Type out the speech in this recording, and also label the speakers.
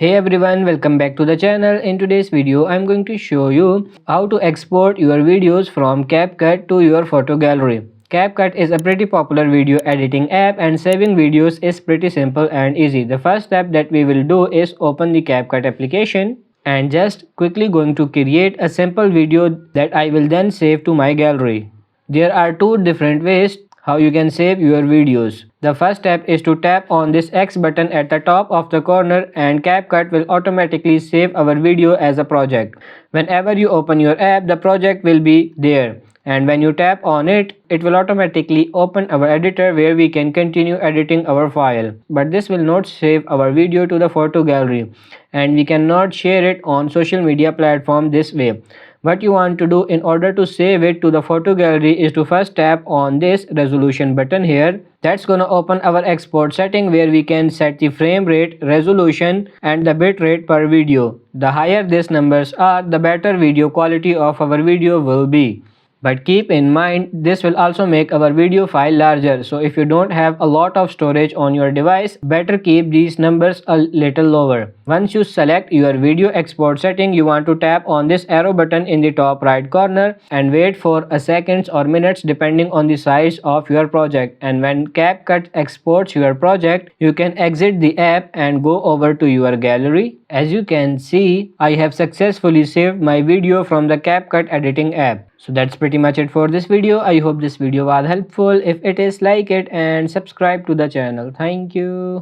Speaker 1: Hey everyone, welcome back to the channel. In today's video, I'm going to show you how to export your videos from CapCut to your photo gallery. CapCut is a pretty popular video editing app and saving videos is pretty simple and easy. The first step that we will do is open the CapCut application and just quickly going to create a simple video that I will then save to my gallery. There are two different ways how you can save your videos. The first step is to tap on this X button at the top of the corner and CapCut will automatically save our video as a project. Whenever you open your app, the project will be there. And when you tap on it, it will automatically open our editor where we can continue editing our file. But this will not save our video to the photo gallery and we cannot share it on social media platform this way. What you want to do in order to save it to the photo gallery is to first tap on this resolution button here. That's gonna open our export setting where we can set the frame rate, resolution and the bit rate per video. The higher these numbers are, the better video quality of our video will be. But keep in mind, this will also make our video file larger. So if you don't have a lot of storage on your device, better keep these numbers a little lower. Once you select your video export setting, you want to tap on this arrow button in the top right corner and wait for a seconds or minutes depending on the size of your project. And when CapCut exports your project, you can exit the app and go over to your gallery. As you can see, I have successfully saved my video from the CapCut editing app. So that's pretty much it for this video. I hope this video was helpful. If it is, like it and subscribe to the channel. Thank you.